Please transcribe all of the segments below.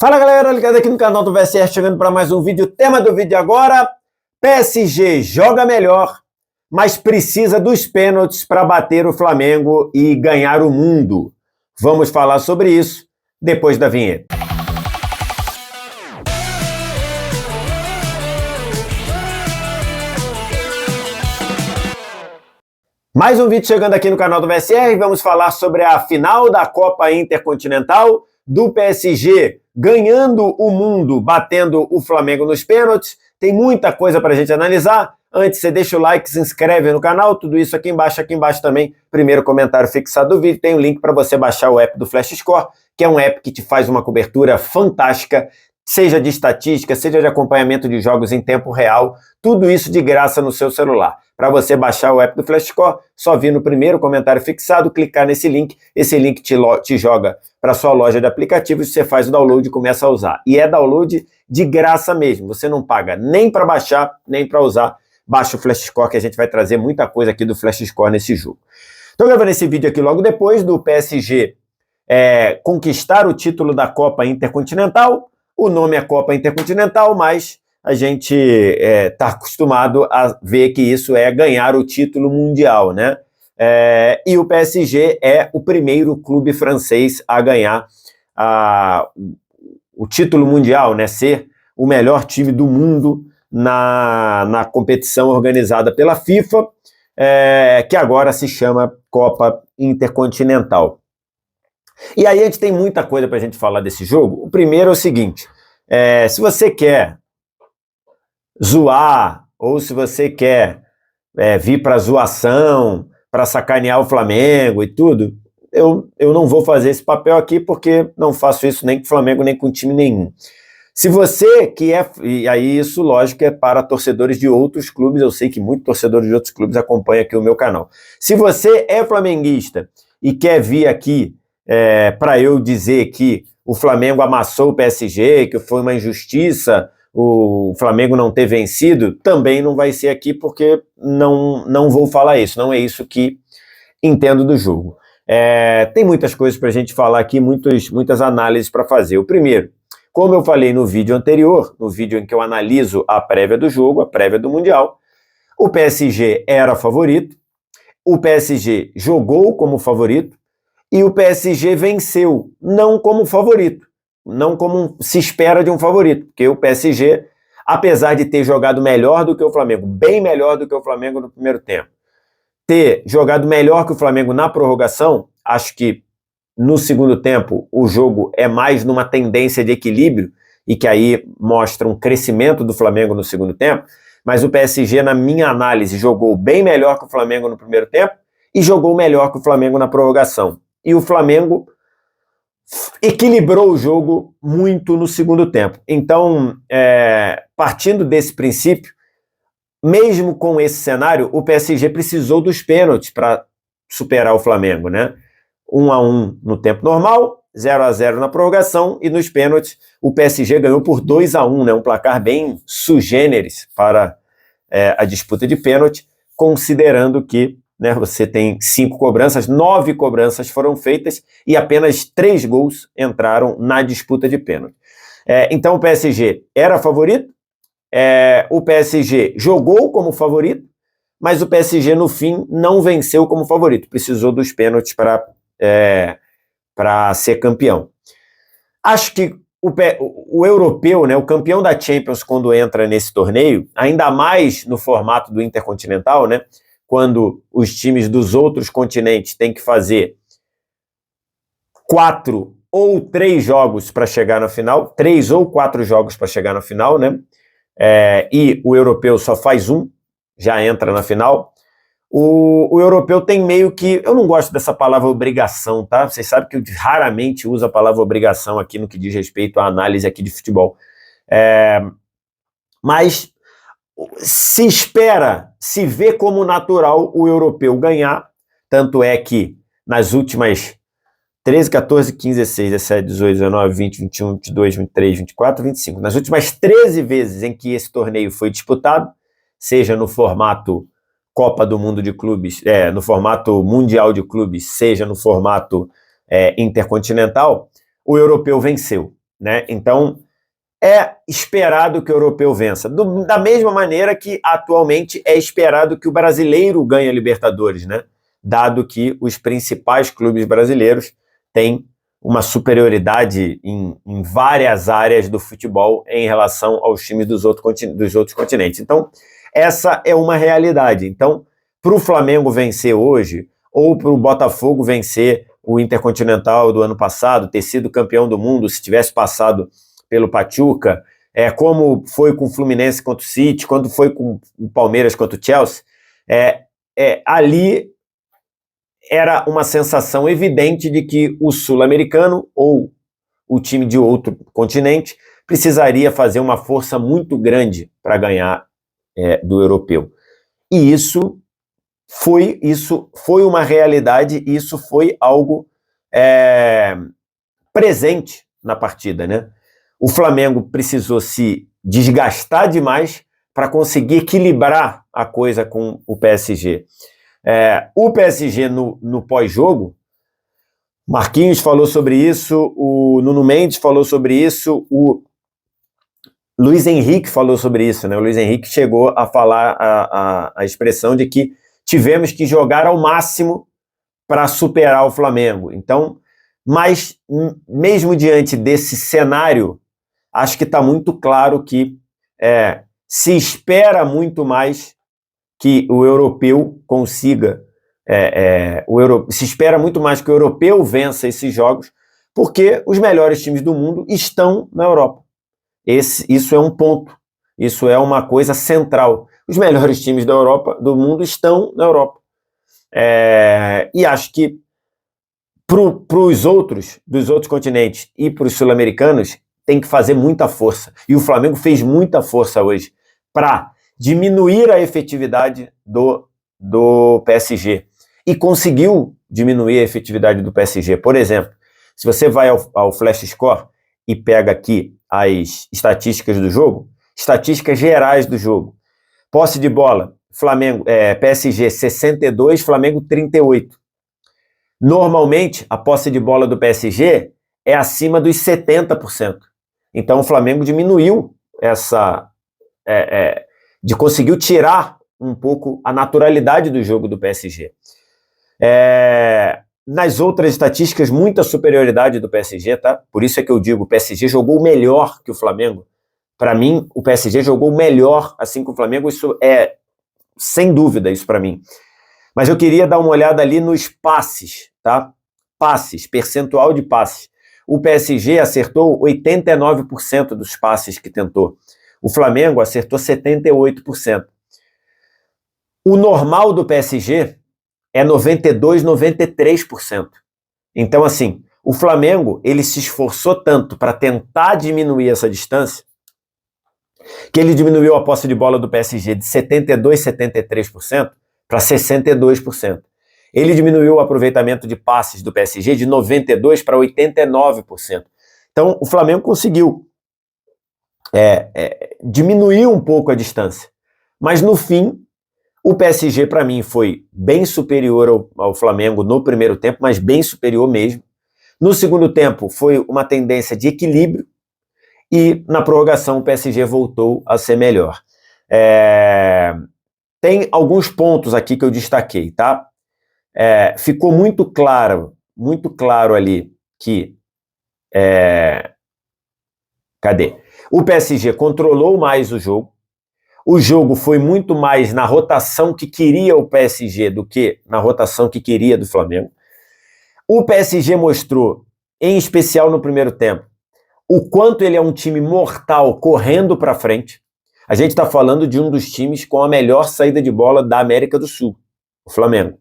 Fala galera, ligado aqui no canal do VSR, chegando para mais um vídeo. O tema do vídeo agora: PSG joga melhor, mas precisa dos pênaltis para bater o Flamengo e ganhar o mundo. Vamos falar sobre isso depois da vinheta. Mais um vídeo chegando aqui no canal do VSR. Vamos falar sobre a final da Copa Intercontinental, do PSG ganhando o mundo, batendo o Flamengo nos pênaltis. Tem muita coisa para a gente analisar. Antes, você deixa o like, se inscreve no canal, tudo isso aqui embaixo também, primeiro comentário fixado do vídeo, tem um link para você baixar o app do Flash Score, que é um app que te faz uma cobertura fantástica, seja de estatística, seja de acompanhamento de jogos em tempo real, tudo isso de graça no seu celular. Para você baixar o app do Flash Score, só vir no primeiro comentário fixado, clicar nesse link, esse link te joga para sua loja de aplicativos, você faz o download e começa a usar. E é download de graça mesmo, você não paga nem para baixar, nem para usar. Baixa o Flash Score que a gente vai trazer muita coisa aqui do Flash Score nesse jogo. Estou gravando esse vídeo aqui logo depois do PSG conquistar o título da Copa Intercontinental. O nome é Copa Intercontinental, mas a gente está acostumado a ver que isso é ganhar o título mundial, né? E o PSG é o primeiro clube francês a ganhar o título mundial, né? Ser o melhor time do mundo na competição organizada pela FIFA, que agora se chama Copa Intercontinental. E aí a gente tem muita coisa para a gente falar desse jogo. O primeiro é o seguinte: se você quer zoar, ou se você quer vir para zoação, para sacanear o Flamengo e tudo, eu não vou fazer esse papel aqui, porque não faço isso nem com o Flamengo, nem com time nenhum. Se você que e aí isso, lógico, é para torcedores de outros clubes, eu sei que muitos torcedores de outros clubes acompanham aqui o meu canal. Se você é flamenguista e quer vir aqui para eu dizer que o Flamengo amassou o PSG, que foi uma injustiça o Flamengo não ter vencido, também não vai ser aqui, porque não vou falar isso, não é isso que entendo do jogo. Tem muitas coisas para a gente falar aqui, muitas análises para fazer. O primeiro, como eu falei no vídeo anterior, no vídeo em que eu analiso a prévia do jogo, a prévia do Mundial, o PSG era favorito, o PSG jogou como favorito e o PSG venceu, não como favorito, não como se espera de um favorito, porque o PSG, apesar de ter jogado melhor do que o Flamengo, bem melhor do que o Flamengo no primeiro tempo, ter jogado melhor que o Flamengo na prorrogação, acho que no segundo tempo o jogo é mais numa tendência de equilíbrio, e que aí mostra um crescimento do Flamengo no segundo tempo, mas o PSG, na minha análise, jogou bem melhor que o Flamengo no primeiro tempo e jogou melhor que o Flamengo na prorrogação. E o Flamengo equilibrou o jogo muito no segundo tempo. Então, partindo desse princípio, mesmo com esse cenário, o PSG precisou dos pênaltis para superar o Flamengo, né? 1-1 no tempo normal, 0-0 na prorrogação, e nos pênaltis o PSG ganhou por 2-1, né? Um placar bem sui generis para a disputa de pênalti, considerando que, né, você tem 5 cobranças, 9 cobranças foram feitas e apenas 3 gols entraram na disputa de pênalti. Então o PSG era favorito, o PSG jogou como favorito, mas o PSG no fim não venceu como favorito, precisou dos pênaltis para ser campeão. Acho que o europeu, né, o campeão da Champions, quando entra nesse torneio, ainda mais no formato do Intercontinental, né, quando os times dos outros continentes têm que fazer 4 ou 3 jogos para chegar na final, 3 ou 4 jogos para chegar na final, né? E o europeu só faz um, já entra na final. O europeu tem meio que... Eu não gosto dessa palavra obrigação, tá? Vocês sabem que eu raramente uso a palavra obrigação aqui no que diz respeito à análise aqui de futebol. Mas se espera, se vê como natural o europeu ganhar, tanto é que nas últimas 13, 14, 15, 16, 17, 18, 19, 20, 21, 22, 23, 24, 25, nas últimas 13 vezes em que esse torneio foi disputado, seja no formato Copa do Mundo de Clubes, no formato Mundial de Clubes, seja no formato intercontinental, o europeu venceu. né? Então, é esperado que o europeu vença. Da mesma maneira que, atualmente, é esperado que o brasileiro ganhe a Libertadores, né? Dado que os principais clubes brasileiros têm uma superioridade em várias áreas do futebol em relação aos times dos outros continentes. Então, essa é uma realidade. Então, para o Flamengo vencer hoje, ou para o Botafogo vencer o Intercontinental do ano passado, ter sido campeão do mundo, se tivesse passado pelo Pachuca, como foi com o Fluminense contra o City, quando foi com o Palmeiras contra o Chelsea, ali era uma sensação evidente de que o sul-americano ou o time de outro continente precisaria fazer uma força muito grande para ganhar do europeu. E isso foi uma realidade, isso foi algo presente na partida, né? O Flamengo precisou se desgastar demais para conseguir equilibrar a coisa com o PSG. O PSG no pós-jogo, Marquinhos falou sobre isso, o Nuno Mendes falou sobre isso, o Luiz Henrique falou sobre isso, né? O Luiz Henrique chegou a falar a expressão de que tivemos que jogar ao máximo para superar o Flamengo. Então, mas mesmo diante desse cenário, acho que está muito claro que se espera muito mais que o europeu consiga, se espera muito mais que o europeu vença esses jogos, porque os melhores times do mundo estão na Europa. Isso é um ponto, isso é uma coisa central. Os melhores times da Europa, do mundo, estão na Europa. E acho que para os outros, dos outros continentes e para os sul-americanos, tem que fazer muita força. E o Flamengo fez muita força hoje para diminuir a efetividade do PSG. E conseguiu diminuir a efetividade do PSG. Por exemplo, se você vai ao Flash Score e pega aqui as estatísticas do jogo, estatísticas gerais do jogo. Posse de bola, PSG 62, Flamengo 38. Normalmente, a posse de bola do PSG é acima dos 70%. Então, o Flamengo diminuiu conseguiu tirar um pouco a naturalidade do jogo do PSG. Nas outras estatísticas, muita superioridade do PSG, tá? Por isso é que eu digo, o PSG jogou melhor que o Flamengo. Para mim, o PSG jogou melhor assim que o Flamengo, isso é sem dúvida, isso para mim. Mas eu queria dar uma olhada ali nos passes, tá? Passes, percentual de passes. O PSG acertou 89% dos passes que tentou. O Flamengo acertou 78%. O normal do PSG é 92%, 93%. Então, assim, o Flamengo, ele se esforçou tanto para tentar diminuir essa distância, que ele diminuiu a posse de bola do PSG de 72%, 73% para 62%. Ele diminuiu o aproveitamento de passes do PSG de 92% para 89%. Então, o Flamengo conseguiu diminuir um pouco a distância. Mas, no fim, o PSG, para mim, foi bem superior ao Flamengo no primeiro tempo, mas bem superior mesmo. No segundo tempo, foi uma tendência de equilíbrio e, na prorrogação, o PSG voltou a ser melhor. Tem alguns pontos aqui que eu destaquei, tá? Ficou muito claro ali que o PSG controlou mais o jogo. O jogo foi muito mais na rotação que queria o PSG do que na rotação que queria do Flamengo. O PSG mostrou, em especial no primeiro tempo, o quanto ele é um time mortal correndo para frente. A gente está falando de um dos times com a melhor saída de bola da América do Sul, o Flamengo.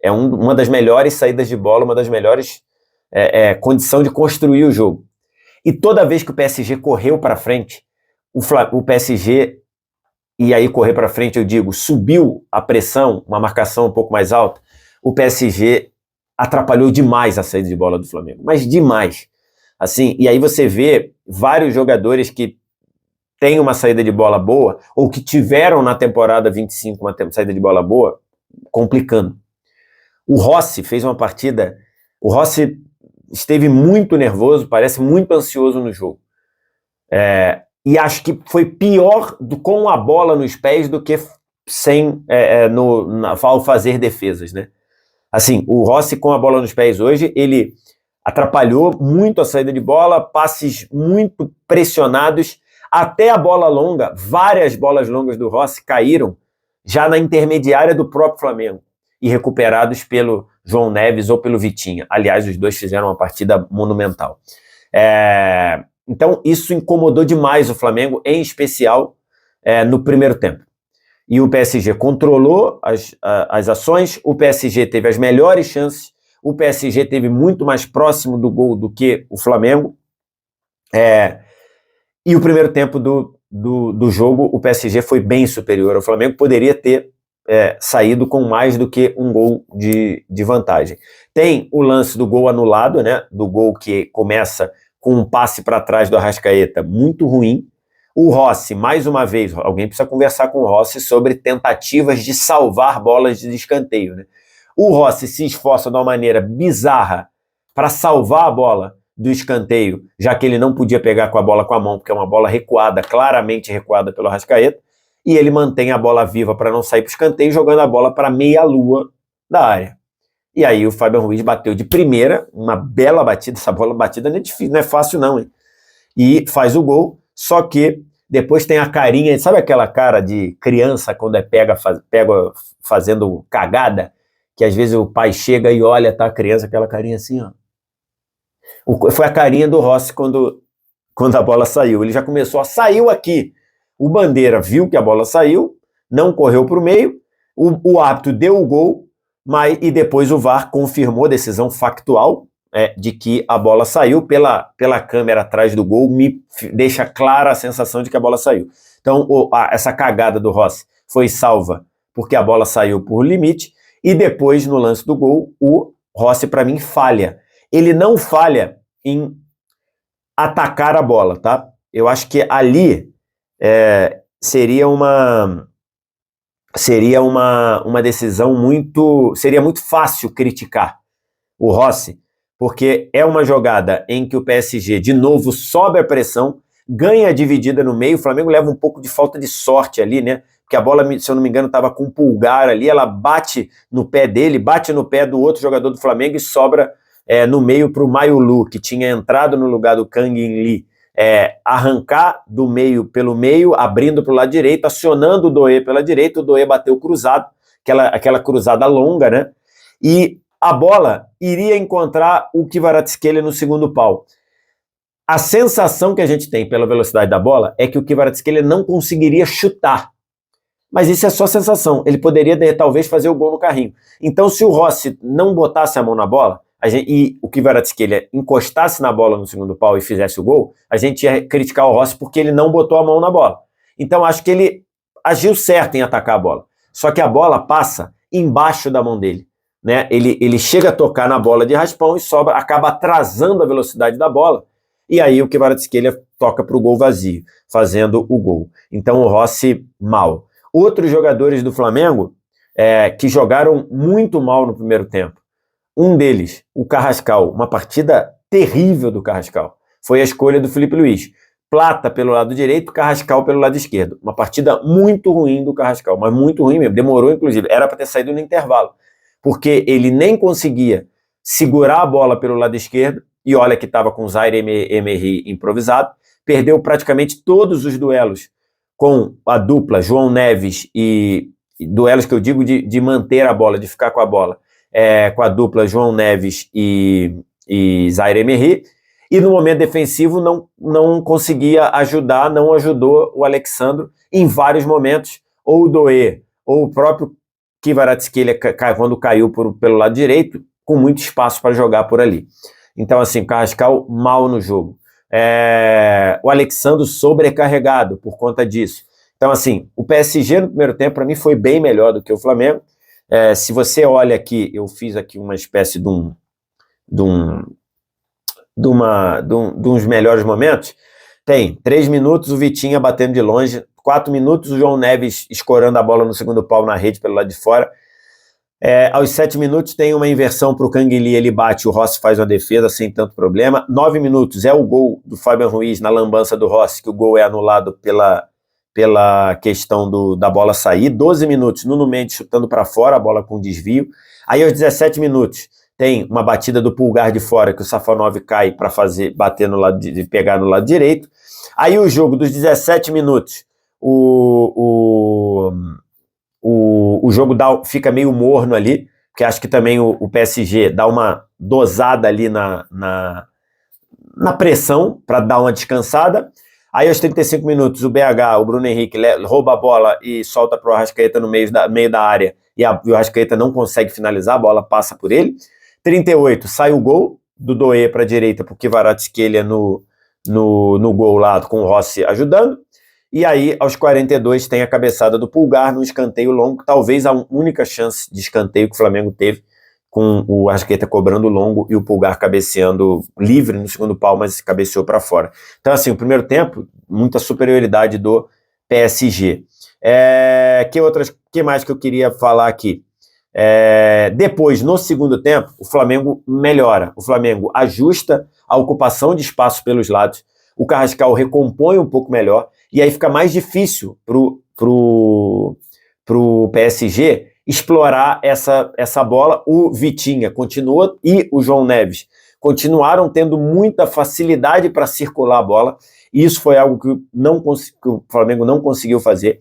É uma das melhores saídas de bola, uma das melhores condição de construir o jogo. E toda vez que o PSG correu para frente, o PSG, e aí correr para frente eu digo, subiu a pressão, uma marcação um pouco mais alta, o PSG atrapalhou demais a saída de bola do Flamengo, mas demais. Assim, e aí você vê vários jogadores que têm uma saída de bola boa, ou que tiveram na temporada 25 uma saída de bola boa, complicando. O Rossi fez uma partida, o Rossi esteve muito nervoso, parece muito ansioso no jogo. E acho que foi pior com a bola nos pés do que sem ao fazer defesas, né? Assim, o Rossi com a bola nos pés hoje, ele atrapalhou muito a saída de bola, passes muito pressionados, até a bola longa, várias bolas longas do Rossi caíram já na intermediária do próprio Flamengo e recuperados pelo João Neves ou pelo Vitinha. Aliás, os dois fizeram uma partida monumental. Então, isso incomodou demais o Flamengo, em especial no primeiro tempo. E o PSG controlou as ações, o PSG teve as melhores chances, o PSG teve muito mais próximo do gol do que o Flamengo. E o primeiro tempo do jogo, o PSG foi bem superior. O Flamengo poderia ter saído com mais do que um gol de vantagem. Tem o lance do gol anulado, né? Do gol que começa com um passe para trás do Arrascaeta, muito ruim. O Rossi, mais uma vez, alguém precisa conversar com o Rossi sobre tentativas de salvar bolas de escanteio, né? O Rossi se esforça de uma maneira bizarra para salvar a bola do escanteio, já que ele não podia pegar com a bola com a mão, porque é uma bola recuada, claramente recuada pelo Arrascaeta, e ele mantém a bola viva para não sair para o escanteio, jogando a bola para meia-lua da área. E aí o Fabian Ruiz bateu de primeira, uma bela batida, essa bola batida não é difícil, não é fácil não, hein? E faz o gol, só que depois tem a carinha, sabe aquela cara de criança quando pega fazendo cagada, que às vezes o pai chega e olha, tá a criança, aquela carinha assim, ó. Foi a carinha do Rossi quando a bola saiu. Ele já começou, saiu aqui. O Bandeira viu que a bola saiu, não correu para o meio, o árbitro deu o gol, e depois o VAR confirmou, decisão factual, de que a bola saiu pela câmera atrás do gol, me deixa clara a sensação de que a bola saiu. Então, essa cagada do Rossi foi salva porque a bola saiu por limite, e depois, no lance do gol, o Rossi, para mim, falha. Ele não falha em atacar a bola, tá? Eu acho que ali seria uma decisão seria muito fácil criticar o Rossi, porque é uma jogada em que o PSG, de novo, sobe a pressão, ganha a dividida no meio, o Flamengo leva um pouco de falta de sorte ali, né? Porque a bola, se eu não me engano, estava com um pulgar ali, ela bate no pé dele, bate no pé do outro jogador do Flamengo e sobra no meio para o Mayulu, que tinha entrado no lugar do Kang In Lee, arrancar do meio pelo meio, abrindo para o lado direito, acionando o Doé pela direita, o Doé bateu cruzado, aquela cruzada longa, né? E a bola iria encontrar o Kvaratskhelia no segundo pau. A sensação que a gente tem pela velocidade da bola é que o Kvaratskhelia não conseguiria chutar. Mas isso é só sensação. Ele poderia, talvez, fazer o gol no carrinho. Então, se o Rossi não botasse a mão na bola, e o Kvaratskhelia encostasse na bola no segundo pau e fizesse o gol, a gente ia criticar o Rossi porque ele não botou a mão na bola. Então, acho que ele agiu certo em atacar a bola. Só que a bola passa embaixo da mão dele, né? Ele chega a tocar na bola de raspão e acaba atrasando a velocidade da bola, e aí o Kvaratskhelia toca para o gol vazio, fazendo o gol. Então o Rossi mal. Outros jogadores do Flamengo que jogaram muito mal no primeiro tempo. Um deles, o Carrascal, uma partida terrível do Carrascal. Foi a escolha do Felipe Luiz. Plata pelo lado direito, Carrascal pelo lado esquerdo. Uma partida muito ruim do Carrascal, mas muito ruim mesmo. Demorou, inclusive. Era para ter saído no intervalo, porque ele nem conseguia segurar a bola pelo lado esquerdo, e olha que estava com o Zaire-Emery improvisado, perdeu praticamente todos os duelos com a dupla João Neves e duelos que eu digo de manter a bola, de ficar com a bola, com a dupla João Neves e Zaire-Emery, e no momento defensivo não conseguia ajudar, não ajudou o Alex Sandro em vários momentos, ou o Doé, ou o próprio Kvaratskhelia, quando caiu pelo lado direito, com muito espaço para jogar por ali. Então, assim, o Carrascal mal no jogo. O Alex Sandro sobrecarregado por conta disso. Então, assim, o PSG no primeiro tempo, para mim, foi bem melhor do que o Flamengo. Se você olha aqui, eu fiz aqui uma espécie de uns melhores momentos. Tem 3 minutos o Vitinha batendo de longe, 4 minutos o João Neves escorando a bola no segundo pau na rede pelo lado de fora, Aos 7 minutos tem uma inversão para o Canguilí, ele bate, o Rossi faz uma defesa sem tanto problema. 9 minutos é o gol do Fabian Ruiz na lambança do Rossi, que o gol é anulado pela questão da bola sair. 12 minutos, Nuno Mendes chutando para fora, a bola com desvio. Aí aos 17 minutos tem uma batida do Pulgar de fora, que o Safonov cai para bater no lado pegar no lado direito. Aí o jogo dos 17 minutos, o jogo fica meio morno ali, porque acho que também o PSG dá uma dosada ali na pressão para dar uma descansada. Aí aos 35 minutos o BH, o Bruno Henrique, rouba a bola e solta para o Arrascaeta no meio da área, e o Arrascaeta não consegue finalizar, a bola passa por ele. 38, sai o gol do Doué para a direita, porque Kvaratskhelia no gol lá, com o Rossi ajudando. E aí, aos 42, tem a cabeçada do Pulgar no escanteio longo, talvez a única chance de escanteio que o Flamengo teve, com o Arrascaeta cobrando longo e o Pulgar cabeceando livre no segundo pau, mas cabeceou para fora. Então, assim, o primeiro tempo, muita superioridade do PSG. Que mais que eu queria falar aqui? Depois, no segundo tempo, o Flamengo melhora, o Flamengo ajusta a ocupação de espaço pelos lados, o Carrascal recompõe um pouco melhor, e aí fica mais difícil pro PSG explorar essa bola. O Vitinha continua e o João Neves continuaram tendo muita facilidade para circular a bola, e isso foi algo que o Flamengo não conseguiu fazer,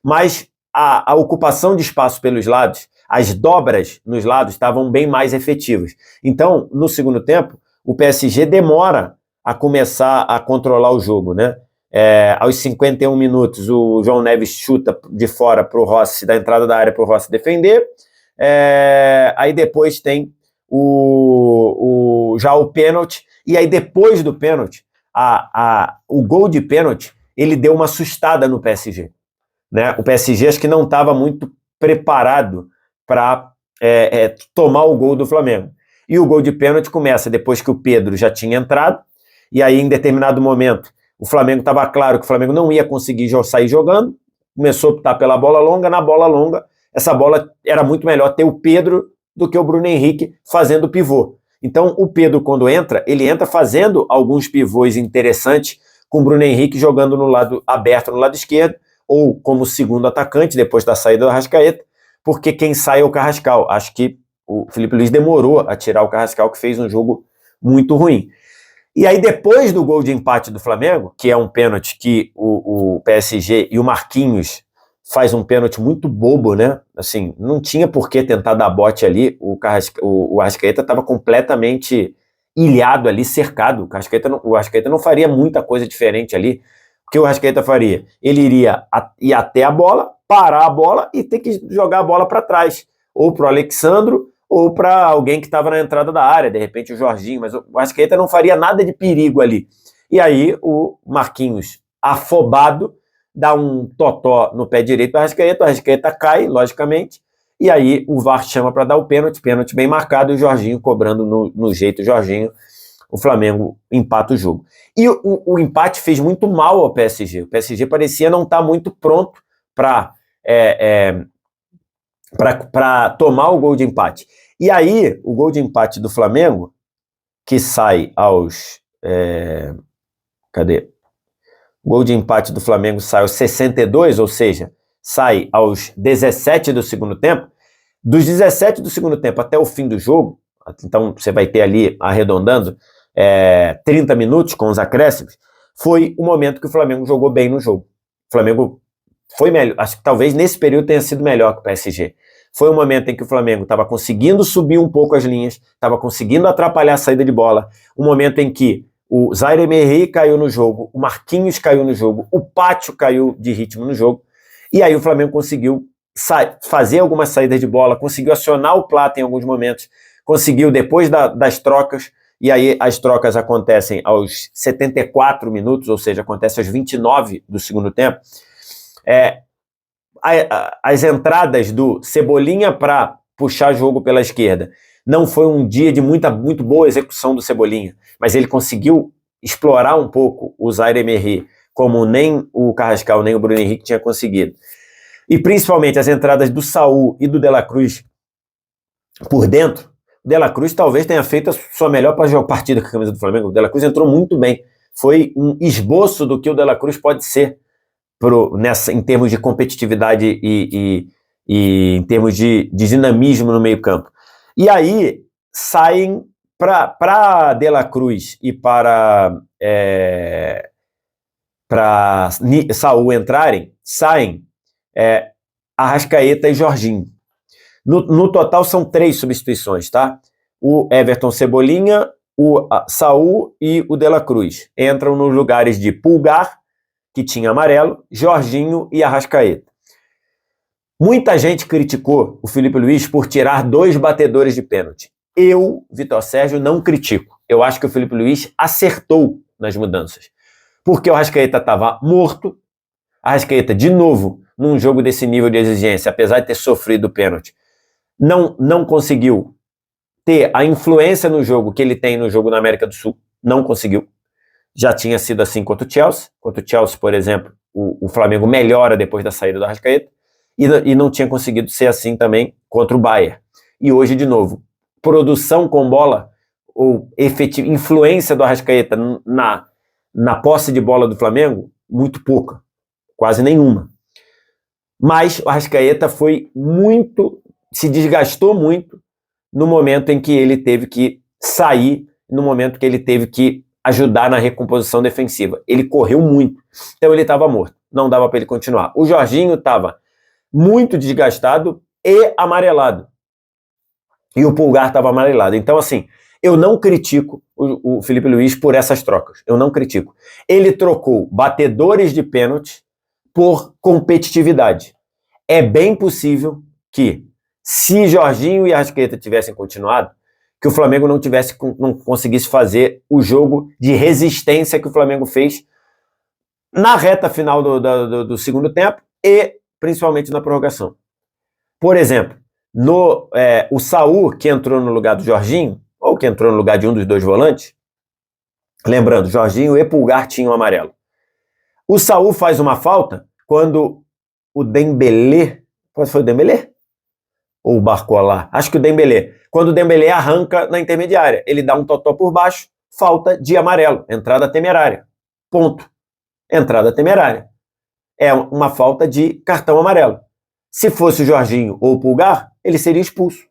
mas a ocupação de espaço pelos lados, as dobras nos lados estavam bem mais efetivas. Então, no segundo tempo, o PSG demora a começar a controlar o jogo, né? Aos 51 minutos, o João Neves chuta de fora para o Rossi, da entrada da área para o Rossi defender. Aí depois tem já o pênalti, e aí depois do pênalti, o gol de pênalti, ele deu uma assustada no PSG. Né? O PSG acho que não estava muito preparado para tomar o gol do Flamengo. E o gol de pênalti começa depois que o Pedro já tinha entrado, e aí em determinado momento o Flamengo estava claro que o Flamengo não ia conseguir sair jogando, começou a optar pela bola longa. Na bola longa, essa bola era muito melhor ter o Pedro do que o Bruno Henrique fazendo pivô. Então o Pedro, quando entra, ele entra fazendo alguns pivôs interessantes, com o Bruno Henrique jogando no lado aberto, no lado esquerdo, ou como segundo atacante, depois da saída do Arrascaeta, porque quem sai é o Carrascal. Acho que o Felipe Luiz demorou a tirar o Carrascal, que fez um jogo muito ruim. E aí, depois do gol de empate do Flamengo, que é um pênalti que o PSG e o Marquinhos faz um pênalti muito bobo, né? Assim, não tinha por que tentar dar bote ali. O Arrascaeta estava completamente ilhado ali, cercado. O Arrascaeta não faria muita coisa diferente ali. O que o Arrascaeta faria? Ele iria ir até a bola, parar a bola e ter que jogar a bola para trás. Ou para o Alexandro, ou para alguém que estava na entrada da área, de repente o Jorginho, mas o Arrascaeta não faria nada de perigo ali. E aí o Marquinhos, afobado, dá um totó no pé direito do Arrascaeta, o Arrascaeta cai, logicamente, e aí o VAR chama para dar o pênalti bem marcado, e o Jorginho cobrando no jeito Jorginho, o Flamengo empata o jogo. E o empate fez muito mal ao PSG. O PSG parecia não estar muito pronto para tomar o gol de empate. E aí, o gol de empate do Flamengo, que sai aos... O gol de empate do Flamengo sai aos 62, ou seja, sai aos 17 do segundo tempo. Dos 17 do segundo tempo até o fim do jogo, então você vai ter ali, arredondando, 30 minutos com os acréscimos, foi o momento que o Flamengo jogou bem no jogo. O Flamengo foi melhor, acho que talvez nesse período tenha sido melhor que o PSG. Foi um momento em que o Flamengo estava conseguindo subir um pouco as linhas, estava conseguindo atrapalhar a saída de bola, um momento em que o Zaire-Emery caiu no jogo, o Marquinhos caiu no jogo, o Pátio caiu de ritmo no jogo, e aí o Flamengo conseguiu fazer algumas saídas de bola, conseguiu acionar o Plata em alguns momentos, conseguiu depois das trocas, e aí as trocas acontecem aos 74 minutos, ou seja, acontece aos 29 do segundo tempo. As entradas do Cebolinha para puxar jogo pela esquerda. Não foi um dia de muito boa execução do Cebolinha, mas ele conseguiu explorar um pouco o Zaire-Emery, como nem o Carrascal, nem o Bruno Henrique tinha conseguido. E principalmente as entradas do Saúl e do De La Cruz por dentro, o De La Cruz talvez tenha feito a sua melhor partida com a camisa do Flamengo. O De La Cruz entrou muito bem. Foi um esboço do que o De La Cruz pode ser em termos de competitividade e em termos de dinamismo no meio campo. E aí saem para De La Cruz e para Saúl entrarem, saem Arrascaeta e Jorginho. No total são 3 substituições, tá? O Everton Cebolinha, o Saúl e o De La Cruz entram nos lugares de Pulgar, que tinha amarelo, Jorginho e Arrascaeta. Muita gente criticou o Felipe Luiz por tirar 2 batedores de pênalti. Eu, Vitor Sérgio, não critico. Eu acho que o Felipe Luiz acertou nas mudanças. Porque o Arrascaeta estava morto. Arrascaeta, de novo, num jogo desse nível de exigência, apesar de ter sofrido o pênalti, não conseguiu ter a influência no jogo que ele tem no jogo na América do Sul. Não conseguiu. Já tinha sido assim contra o Chelsea. Contra o Chelsea, por exemplo, o Flamengo melhora depois da saída do Arrascaeta. E não tinha conseguido ser assim também contra o Bayern. E hoje, de novo, produção com bola, ou influência do Arrascaeta na posse de bola do Flamengo, muito pouca, quase nenhuma. Mas o Arrascaeta se desgastou muito no momento em que ele teve que sair, no momento que ele teve que ajudar na recomposição defensiva. Ele correu muito, então ele estava morto, não dava para ele continuar. O Jorginho estava muito desgastado e amarelado. E o Pulgar estava amarelado. Então, assim, eu não critico o Felipe Luiz por essas trocas. Eu não critico. Ele trocou batedores de pênalti por competitividade. É bem possível que, se Jorginho e Arrascaeta tivessem continuado, que o Flamengo não conseguisse fazer o jogo de resistência que o Flamengo fez na reta final do segundo tempo e principalmente na prorrogação. Por exemplo, o Saúl, que entrou no lugar do Jorginho, ou que entrou no lugar de um dos 2 volantes, lembrando, Jorginho e Pulgar tinham amarelo. O Saúl faz uma falta quando o Dembélé, foi o Dembélé? Ou o Barcola? Acho que o Dembélé. Quando o Dembélé arranca na intermediária, ele dá um totó por baixo, falta de amarelo, entrada temerária. Ponto. Entrada temerária. É uma falta de cartão amarelo. Se fosse o Jorginho ou o Pulgar, ele seria expulso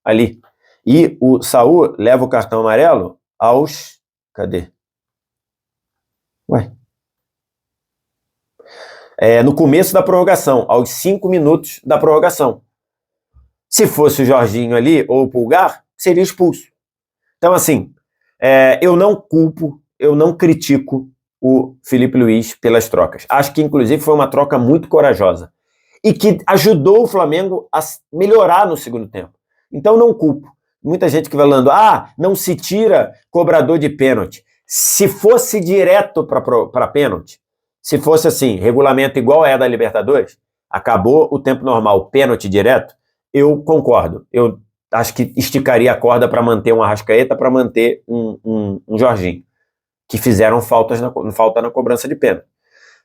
ali. E o Saúl leva o cartão amarelo aos... Cadê? No começo da prorrogação, aos 5 minutos da prorrogação. Se fosse o Jorginho ali ou o Pulgar, seria expulso. Então, assim, eu não culpo, eu não critico o Felipe Luiz pelas trocas. Acho que, inclusive, foi uma troca muito corajosa e que ajudou o Flamengo a melhorar no segundo tempo. Então, não culpo. Muita gente que vai falando, não se tira cobrador de pênalti. Se fosse direto para pênalti, se fosse assim, regulamento igual da Libertadores, acabou o tempo normal, pênalti direto, eu concordo. Eu acho que esticaria a corda para manter um Arrascaeta, para manter um Jorginho, que fizeram falta na cobrança de pênalti.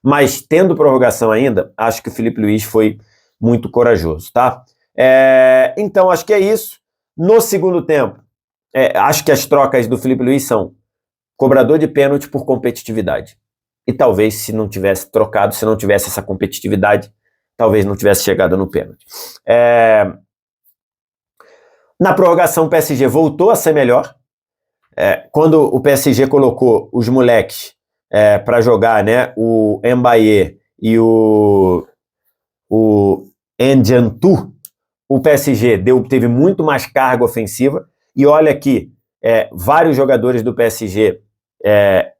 Mas, tendo prorrogação ainda, acho que o Felipe Luiz foi muito corajoso, tá? Então, acho que é isso. No segundo tempo, acho que as trocas do Felipe Luiz são cobrador de pênalti por competitividade. E talvez, se não tivesse trocado, se não tivesse essa competitividade, talvez não tivesse chegado no pênalti. Na prorrogação, o PSG voltou a ser melhor. Quando o PSG colocou os moleques para jogar, né, o Mbaye e o Ndiantou, o PSG teve muito mais carga ofensiva. E olha que vários jogadores do PSG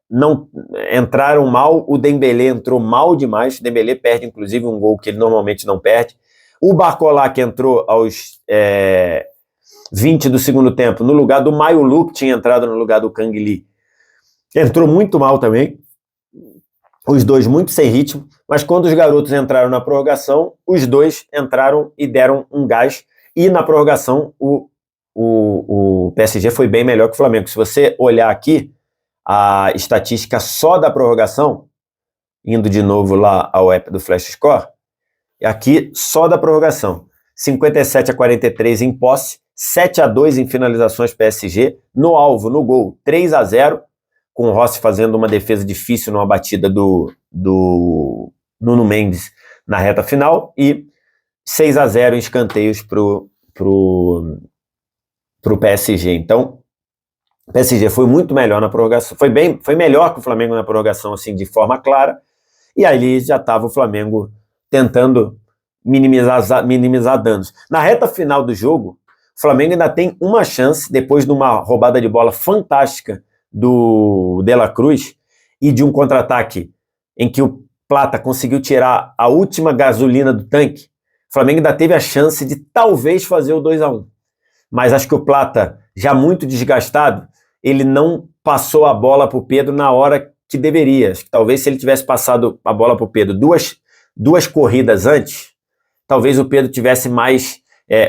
não entraram mal. O Dembélé entrou mal demais. O Dembélé perde, inclusive, um gol que ele normalmente não perde. O Barcola, que entrou aos 20 do segundo tempo, no lugar do Mayulu, que tinha entrado no lugar do Kang Lee, entrou muito mal também. Os dois muito sem ritmo, mas quando os garotos entraram na prorrogação, os dois entraram e deram um gás, e na prorrogação o PSG foi bem melhor que o Flamengo. Se você olhar aqui a estatística só da prorrogação, indo de novo lá ao app do Flash Score, aqui só da prorrogação, 57-43 em posse, 7-2 em finalizações PSG, no alvo, no gol, 3-0, com o Rossi fazendo uma defesa difícil numa batida do Nuno Mendes na reta final, e 6-0 em escanteios pro PSG. Então, o PSG foi muito melhor na prorrogação, foi melhor que o Flamengo na prorrogação, assim, de forma clara, e aí já estava o Flamengo tentando minimizar danos. Na reta final do jogo, o Flamengo ainda tem uma chance, depois de uma roubada de bola fantástica do De La Cruz e de um contra-ataque em que o Plata conseguiu tirar a última gasolina do tanque. O Flamengo ainda teve a chance de talvez fazer o 2-1. Mas acho que o Plata, já muito desgastado, ele não passou a bola para o Pedro na hora que deveria. Acho que talvez se ele tivesse passado a bola para o Pedro duas corridas antes, talvez o Pedro tivesse mais...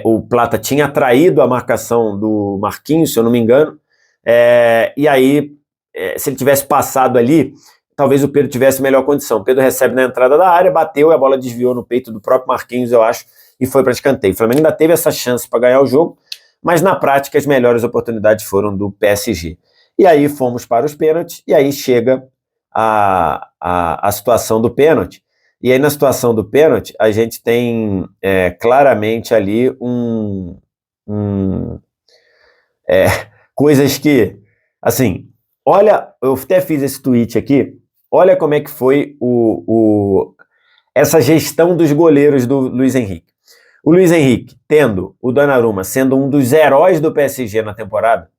o Plata tinha traído a marcação do Marquinhos, se eu não me engano, e aí, se ele tivesse passado ali, talvez o Pedro tivesse melhor condição. O Pedro recebe na entrada da área, bateu e a bola desviou no peito do próprio Marquinhos, eu acho, e foi para escanteio. O Flamengo ainda teve essa chance para ganhar o jogo, mas na prática as melhores oportunidades foram do PSG. E aí fomos para os pênaltis, e aí chega a situação do pênalti. E aí na situação do pênalti, a gente tem claramente ali coisas que, assim, olha, eu até fiz esse tweet aqui, olha como é que foi essa gestão dos goleiros do Luiz Henrique. O Luiz Henrique, tendo o Donnarumma sendo um dos heróis do PSG na temporada,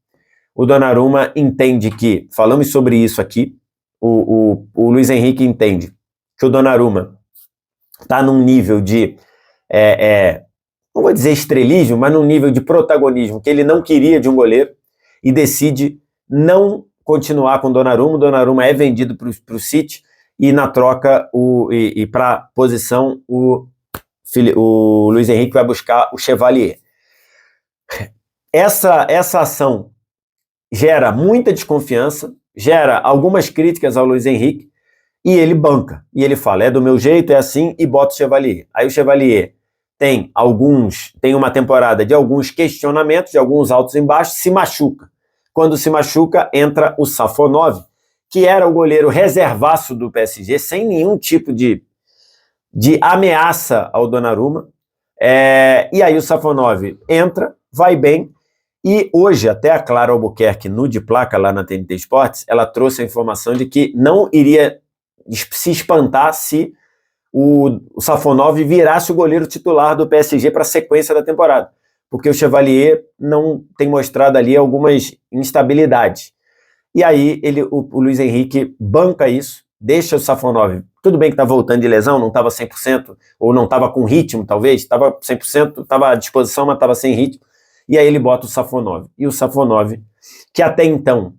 o Donnarumma entende que, falamos sobre isso aqui, o Luiz Henrique entende que o Donnarumma está num nível de, não vou dizer estrelismo, mas num nível de protagonismo que ele não queria de um goleiro, e decide não continuar com o Donnarumma. O Donnarumma é vendido para o City, e na troca, e para a posição, o Luiz Henrique vai buscar o Chevalier. Essa ação gera muita desconfiança, gera algumas críticas ao Luiz Henrique, e ele banca, e ele fala, é do meu jeito, é assim, e bota o Chevalier. Aí o Chevalier tem uma temporada de alguns questionamentos, de alguns altos e baixos, se machuca. Quando se machuca, entra o Safonov, que era o goleiro reservaço do PSG, sem nenhum tipo de ameaça ao Donnarumma, e aí o Safonov entra, vai bem, e hoje até a Clara Albuquerque, no De Placa, lá na TNT Esportes, ela trouxe a informação de que não iria se espantar se o Safonov virasse o goleiro titular do PSG para a sequência da temporada, porque o Chevalier não tem mostrado ali algumas instabilidades. E aí o Luiz Henrique banca isso, deixa o Safonov, tudo bem que está voltando de lesão, não estava 100%, ou não estava com ritmo talvez, estava 100%, estava à disposição, mas estava sem ritmo, e aí ele bota o Safonov. E o Safonov, que até então,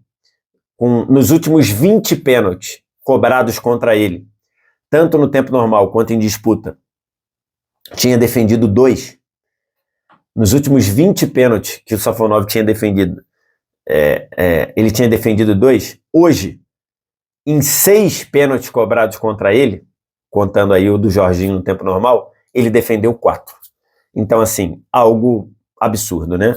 nos últimos 20 pênaltis cobrados contra ele, tanto no tempo normal quanto em disputa, tinha defendido 2. Nos últimos 20 pênaltis que o Safonov tinha defendido, ele tinha defendido 2. Hoje, em 6 pênaltis cobrados contra ele, contando aí o do Jorginho no tempo normal, ele defendeu 4. Então, assim, algo absurdo, né?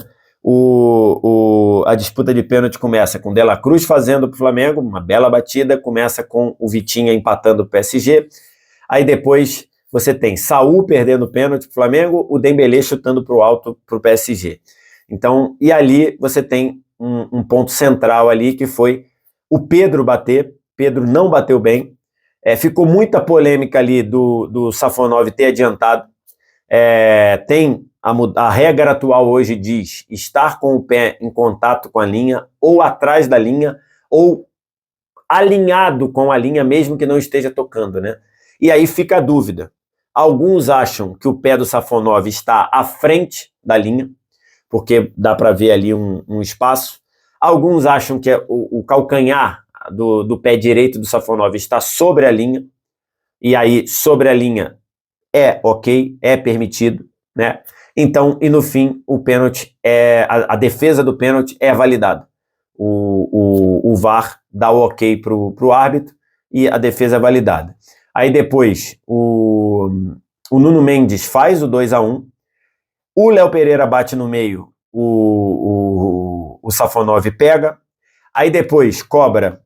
A disputa de pênalti começa com De La Cruz fazendo para o Flamengo, uma bela batida, começa com o Vitinha empatando o PSG, aí depois você tem Saúl perdendo pênalti para o Flamengo, o Dembélé chutando para o alto para o PSG. Então, e ali você tem um ponto central ali, que foi o Pedro bater. Pedro não bateu bem, ficou muita polêmica ali do Safonov ter adiantado, tem a regra atual hoje diz estar com o pé em contato com a linha, ou atrás da linha, ou alinhado com a linha, mesmo que não esteja tocando, né? E aí fica a dúvida. Alguns acham que o pé do Safonov está à frente da linha, porque dá para ver ali um espaço. Alguns acham que o calcanhar do pé direito do Safonov está sobre a linha, e aí sobre a linha é ok, é permitido, né? Então, e no fim, o pênalti a defesa do pênalti é validada. O VAR dá o ok pro árbitro e a defesa é validada. Aí depois, o Nuno Mendes faz o 2-1, o Léo Pereira bate no meio, o Safonov pega, aí depois cobra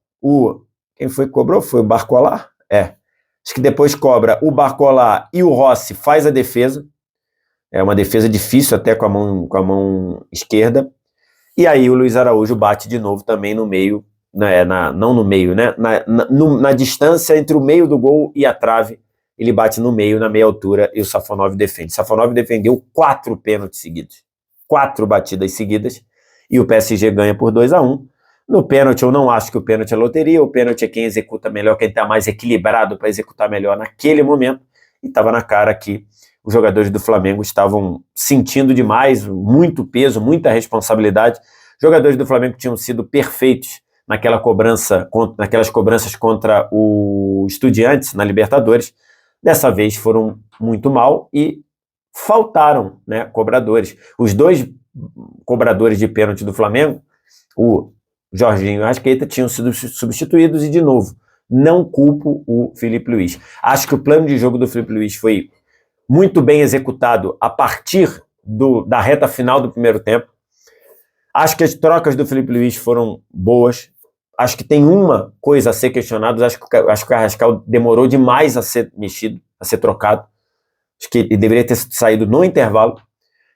quem foi que cobrou? Foi o Barcola? Acho que depois cobra o Barcola e o Rossi faz a defesa, é uma defesa difícil até com a mão esquerda, e aí o Luiz Araújo bate de novo também no meio, não no meio, né? Na distância entre o meio do gol e a trave, ele bate no meio, na meia altura, e o Safonov defende. Safonov defendeu 4 pênaltis seguidos, 4 batidas seguidas, e o PSG ganha por 2-1. No pênalti, eu não acho que o pênalti é loteria, o pênalti é quem executa melhor, quem está mais equilibrado para executar melhor naquele momento, e estava na cara que os jogadores do Flamengo estavam sentindo demais, muito peso, muita responsabilidade. Os jogadores do Flamengo tinham sido perfeitos naquelas cobranças contra o Estudiantes na Libertadores. Dessa vez foram muito mal e faltaram, né, cobradores. Os 2 cobradores de pênalti do Flamengo, o Jorginho e o Arrascaeta, tinham sido substituídos e, de novo, não culpo o Filipe Luís. Acho que o plano de jogo do Filipe Luís foi muito bem executado a partir da reta final do primeiro tempo. Acho que as trocas do Filipe Luís foram boas. Acho que tem uma coisa a ser questionada. Acho que o Arrascaeta demorou demais a ser mexido, a ser trocado. Acho que ele deveria ter saído no intervalo.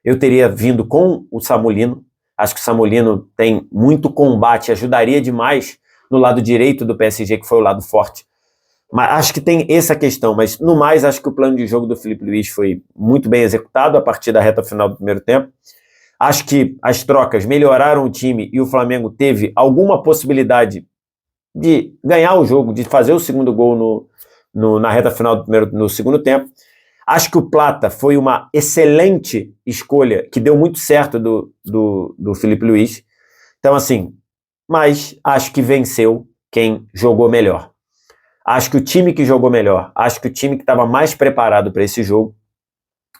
Eu teria vindo com o Samulino. Acho que o Samulino tem muito combate, ajudaria demais no lado direito do PSG, que foi o lado forte. Mas acho que tem essa questão, mas no mais acho que o plano de jogo do Filipe Luís foi muito bem executado a partir da reta final do primeiro tempo. Acho que as trocas melhoraram o time e o Flamengo teve alguma possibilidade de ganhar o jogo, de fazer o segundo gol na reta final no segundo tempo. Acho que o Plata foi uma excelente escolha, que deu muito certo do Filipe Luís. Então, assim, mas acho que venceu quem jogou melhor. Acho que o time que jogou melhor, acho que o time que estava mais preparado para esse jogo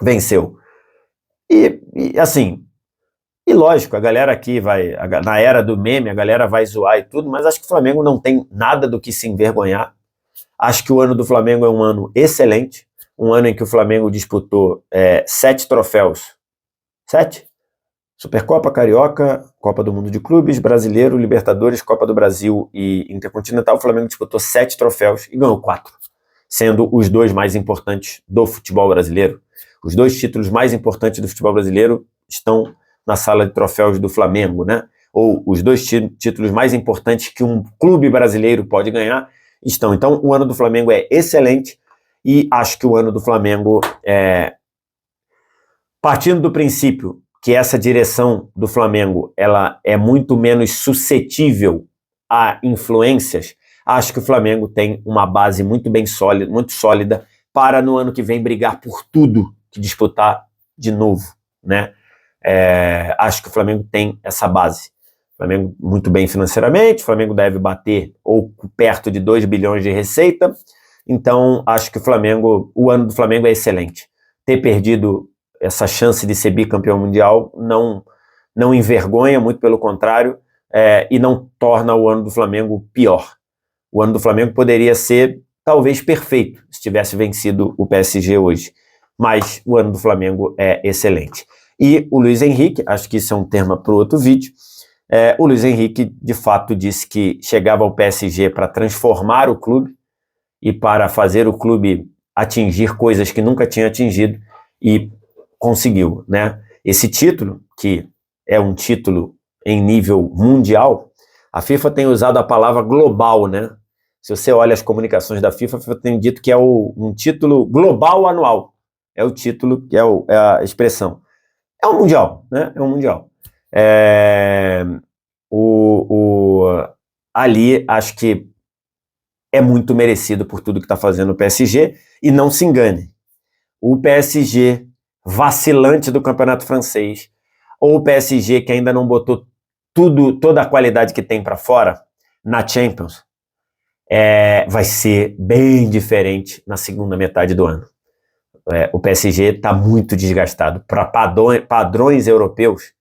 venceu. Assim, e lógico, a galera aqui na era do meme, a galera vai zoar e tudo, mas acho que o Flamengo não tem nada do que se envergonhar. Acho que o ano do Flamengo é um ano excelente, um ano em que o Flamengo disputou 7 troféus. 7? Supercopa, Carioca, Copa do Mundo de Clubes, Brasileiro, Libertadores, Copa do Brasil e Intercontinental. O Flamengo disputou 7 troféus e ganhou 4, sendo os 2 mais importantes do futebol brasileiro. Os 2 títulos mais importantes do futebol brasileiro estão na sala de troféus do Flamengo, né? Ou os 2 títulos mais importantes que um clube brasileiro pode ganhar estão. Então, o ano do Flamengo é excelente e acho que o ano do Flamengo partindo do princípio que essa direção do Flamengo ela é muito menos suscetível a influências, acho que o Flamengo tem uma base muito sólida para no ano que vem brigar por tudo que disputar de novo, né? Acho que o Flamengo tem essa base. O Flamengo muito bem financeiramente, o Flamengo deve bater ou perto de 2 bilhões de receita, então acho que o ano do Flamengo é excelente. Ter perdido essa chance de ser bicampeão mundial não envergonha, muito pelo contrário, e não torna o ano do Flamengo pior. O ano do Flamengo poderia ser talvez perfeito se tivesse vencido o PSG hoje, mas o ano do Flamengo é excelente. E o Luiz Henrique, acho que isso é um tema para outro vídeo, o Luiz Henrique de fato disse que chegava ao PSG para transformar o clube e para fazer o clube atingir coisas que nunca tinha atingido, e conseguiu, né? Esse título, que é um título em nível mundial, a FIFA tem usado a palavra global, né? Se você olha as comunicações da FIFA, a FIFA tem dito que é um título global anual. É o título, é a expressão. É um mundial, né? É um mundial. Ali, acho que é muito merecido por tudo que está fazendo o PSG, e não se engane. O PSG vacilante do campeonato francês, ou o PSG que ainda não botou toda a qualidade que tem para fora na Champions, vai ser bem diferente na segunda metade do ano. O PSG está muito desgastado. Para padrões europeus,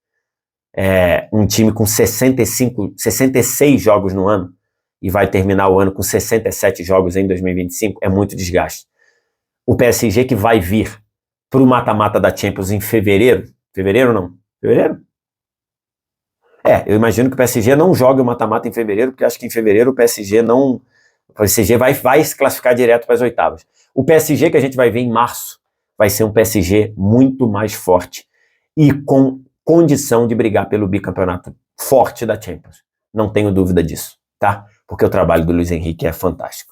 um time com 66 jogos no ano e vai terminar o ano com 67 jogos em 2025, é muito desgaste. O PSG que vai vir para o mata-mata da Champions em fevereiro, fevereiro? Eu imagino que o PSG não jogue o mata-mata em fevereiro, porque acho que em fevereiro o PSG vai se classificar direto para as oitavas. O PSG que a gente vai ver em março vai ser um PSG muito mais forte e com condição de brigar pelo bicampeonato forte da Champions. Não tenho dúvida disso, tá? Porque o trabalho do Luiz Henrique é fantástico.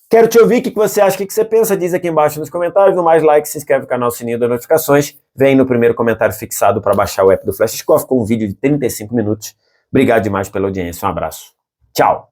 Quero te ouvir, o que você acha, o que você pensa, diz aqui embaixo nos comentários. No mais like, se inscreve no canal, sininho das notificações. Vem no primeiro comentário fixado para baixar o app do Flash Score com um vídeo de 35 minutos. Obrigado demais pela audiência, um abraço. Tchau!